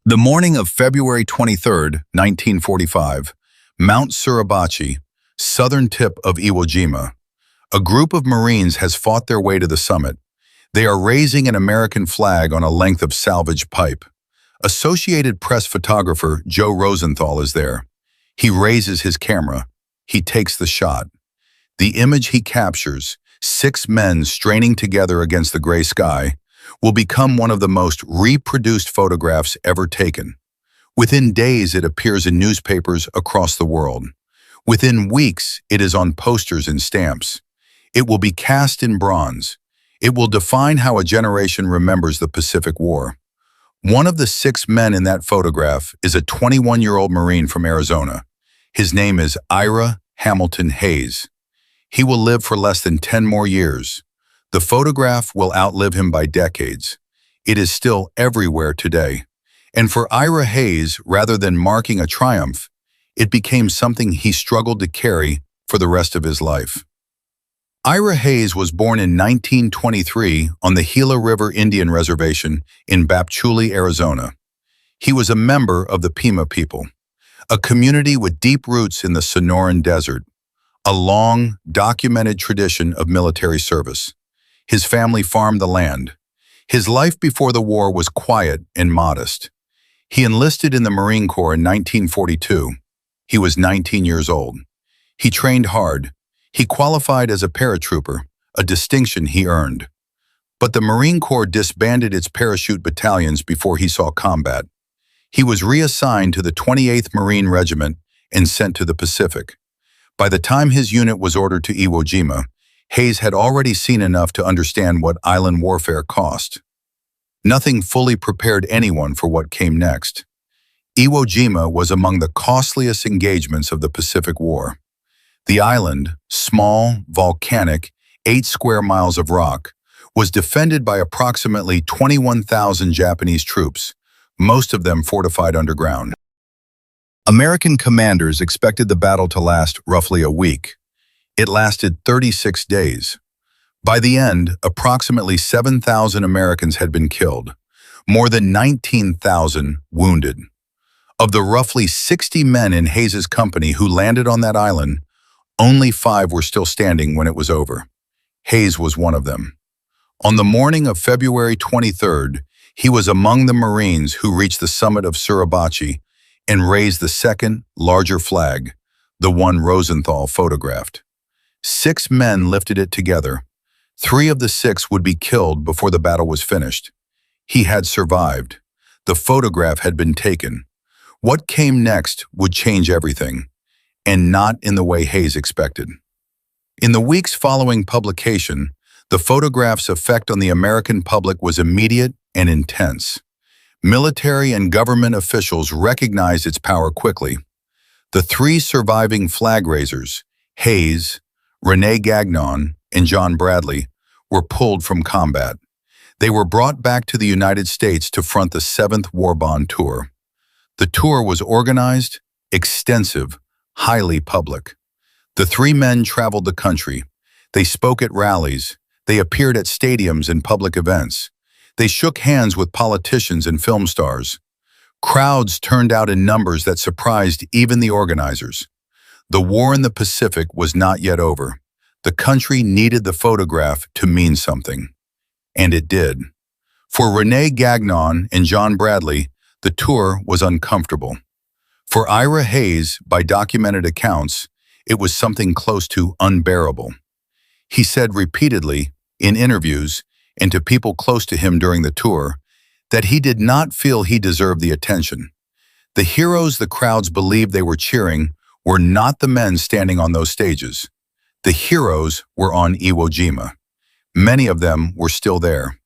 The morning of February 23, 1945, Mount Suribachi, southern tip of Iwo Jima. A group of Marines has fought their way to the summit. They are raising an American flag on a length of salvage pipe. Associated Press photographer Joe Rosenthal is there. He raises his camera. He takes the shot. The image he captures, 6 men straining together against the gray sky, will become one of the most reproduced photographs ever taken. Within days, it appears in newspapers across the world. Within weeks, it is on posters and stamps. It will be cast in bronze. It will define how a generation remembers the Pacific War. One of the 6 men in that photograph is a 21-year-old Marine from Arizona. His name is Ira Hayes. He will live for less than 10 more years. The photograph will outlive him by decades. It is still everywhere today. And for Ira Hayes, rather than marking a triumph, it became something he struggled to carry for the rest of his life. Ira Hayes was born in 1923 on the Gila River Indian Reservation in Bapchuli, Arizona. He was a member of the Pima people, a community with deep roots in the Sonoran Desert, a long, documented tradition of military service. His family farmed the land. His life before the war was quiet and modest. He enlisted in the Marine Corps in 1942. He was 19 years old. He trained hard. He qualified as a paratrooper, a distinction he earned. But the Marine Corps disbanded its parachute battalions before he saw combat. He was reassigned to the 28th Marine Regiment and sent to the Pacific. By the time his unit was ordered to Iwo Jima, Hayes had already seen enough to understand what island warfare cost. Nothing fully prepared anyone for what came next. Iwo Jima was among the costliest engagements of the Pacific War. The island, small, volcanic, 8 square miles of rock, was defended by approximately 21,000 Japanese troops, most of them fortified underground. American commanders expected the battle to last roughly a week. It lasted 36 days. By the end, approximately 7,000 Americans had been killed, more than 19,000 wounded. Of the roughly 60 men in Hayes's company who landed on that island, only 5 were still standing when it was over. Hayes was one of them. On the morning of February 23rd, he was among the Marines who reached the summit of Suribachi and raised the second, larger flag, the one Rosenthal photographed. 6 men lifted it together. 3 of the 6 would be killed before the battle was finished. He had survived. The photograph had been taken. What came next would change everything, and not in the way Hayes expected. In the weeks following publication, the photograph's effect on the American public was immediate and intense. Military and government officials recognized its power quickly. The 3 surviving flag raisers, Hayes, Rene Gagnon, and John Bradley, were pulled from combat. They were brought back to the United States to front the 7th War Bond Tour. The tour was organized, extensive, highly public. The 3 men traveled the country. They spoke at rallies. They appeared at stadiums and public events. They shook hands with politicians and film stars. Crowds turned out in numbers that surprised even the organizers. The war in the Pacific was not yet over. The country needed the photograph to mean something. And it did. For Rene Gagnon and John Bradley, the tour was uncomfortable. For Ira Hayes, by documented accounts, it was something close to unbearable. He said repeatedly, in interviews, and to people close to him during the tour, that he did not feel he deserved the attention. The heroes the crowds believed they were cheering were not the men standing on those stages. The heroes were on Iwo Jima. Many of them were still there,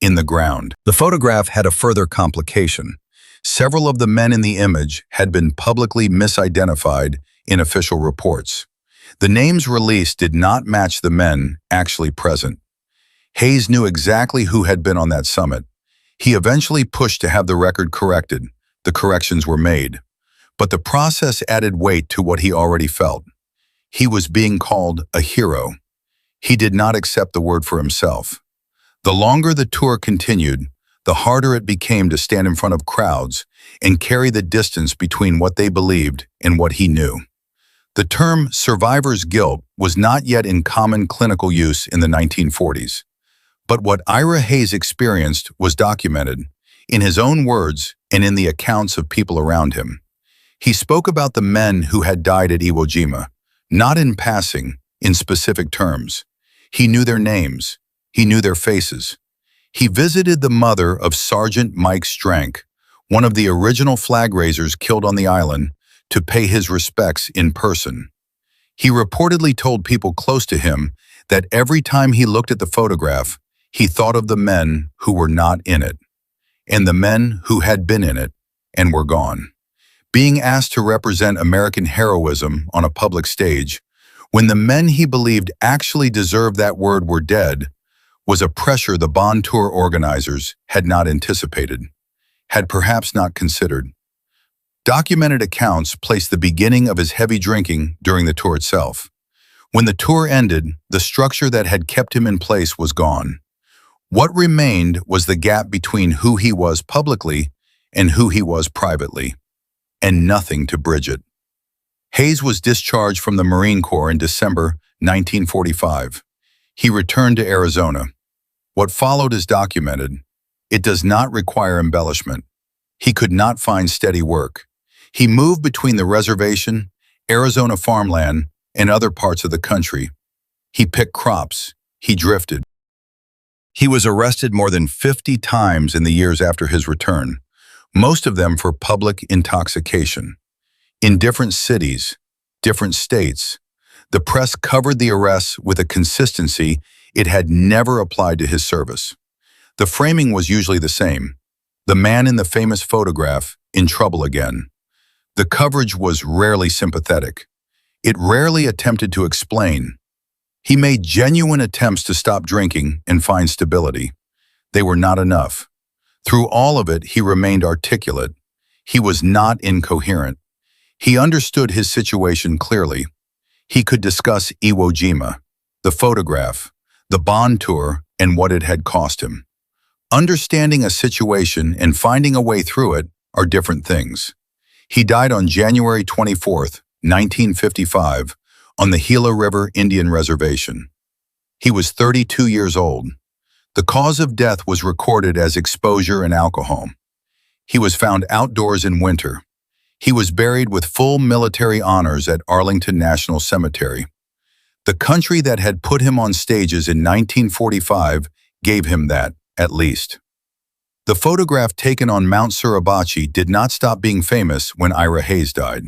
in the ground. The photograph had a further complication. Several of the men in the image had been publicly misidentified in official reports. The names released did not match the men actually present. Hayes knew exactly who had been on that summit. He eventually pushed to have the record corrected. The corrections were made. But the process added weight to what he already felt. He was being called a hero. He did not accept the word for himself. The longer the tour continued, the harder it became to stand in front of crowds and carry the distance between what they believed and what he knew. The term survivor's guilt was not yet in common clinical use in the 1940s. But what Ira Hayes experienced was documented, in his own words and in the accounts of people around him. He spoke about the men who had died at Iwo Jima, not in passing, in specific terms. He knew their names. He knew their faces. He visited the mother of Sergeant Mike Strank, one of the original flag raisers killed on the island, to pay his respects in person. He reportedly told people close to him that every time he looked at the photograph, he thought of the men who were not in it, and the men who had been in it and were gone. Being asked to represent American heroism on a public stage, when the men he believed actually deserved that word were dead, was a pressure the Bond tour organizers had not anticipated, had perhaps not considered. Documented accounts place the beginning of his heavy drinking during the tour itself. When the tour ended, the structure that had kept him in place was gone. What remained was the gap between who he was publicly and who he was privately, and nothing to bridge it. Hayes was discharged from the Marine Corps in December 1945. He returned to Arizona. What followed is documented. It does not require embellishment. He could not find steady work. He moved between the reservation, Arizona farmland, and other parts of the country. He picked crops. He drifted. He was arrested more than 50 times in the years after his return, most of them for public intoxication. In different cities, different states, the press covered the arrests with a consistency it had never applied to his service. The framing was usually the same. The man in the famous photograph, in trouble again. The coverage was rarely sympathetic. It rarely attempted to explain. He made genuine attempts to stop drinking and find stability. They were not enough. Through all of it, he remained articulate. He was not incoherent. He understood his situation clearly. He could discuss Iwo Jima, the photograph, the Bond tour, and what it had cost him. Understanding a situation and finding a way through it are different things. He died on January 24, 1955, on the Gila River Indian Reservation. He was 32 years old. The cause of death was recorded as exposure and alcohol. He was found outdoors in winter. He was buried with full military honors at Arlington National Cemetery. The country that had put him on stages in 1945 gave him that, at least. The photograph taken on Mount Suribachi did not stop being famous when Ira Hayes died.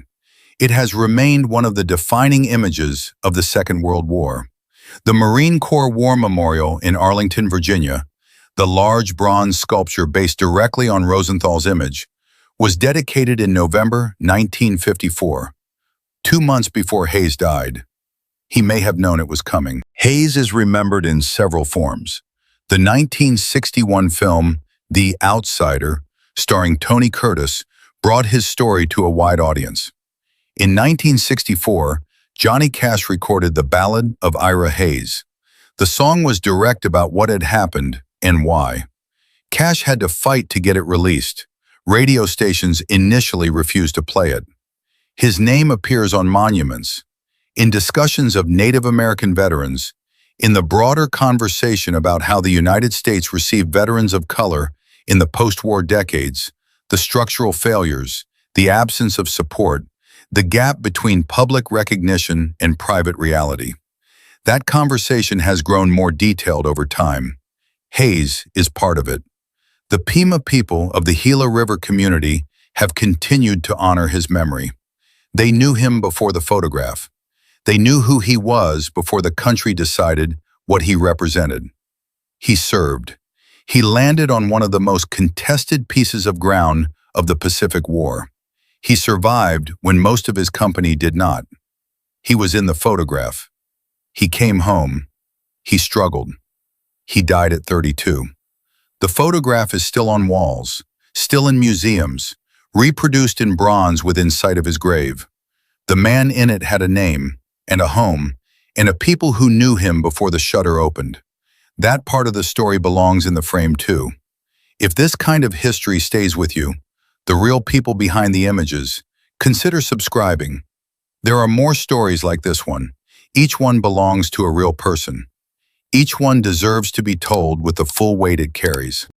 It has remained one of the defining images of the Second World War. The Marine Corps War Memorial in Arlington, Virginia, the large bronze sculpture based directly on Rosenthal's image, was dedicated in November 1954, 2 months before Hayes died. He may have known it was coming. Hayes is remembered in several forms. The 1961 film The Outsider, starring Tony Curtis, brought his story to a wide audience. In 1964, Johnny Cash recorded the Ballad of Ira Hayes. The song was direct about what had happened and why. Cash had to fight to get it released. Radio stations initially refused to play it. His name appears on monuments, in discussions of Native American veterans, in the broader conversation about how the United States received veterans of color in the post-war decades, the structural failures, the absence of support, the gap between public recognition and private reality. That conversation has grown more detailed over time. Hayes is part of it. The Pima people of the Gila River community have continued to honor his memory. They knew him before the photograph. They knew who he was before the country decided what he represented. He served. He landed on one of the most contested pieces of ground of the Pacific War. He survived when most of his company did not. He was in the photograph. He came home. He struggled. He died at 32. The photograph is still on walls, still in museums, reproduced in bronze within sight of his grave. The man in it had a name, and a home, and a people who knew him before the shutter opened. That part of the story belongs in the frame too. If this kind of history stays with you, the real people behind the images, consider subscribing. There are more stories like this one. Each one belongs to a real person. Each one deserves to be told with the full weight it carries.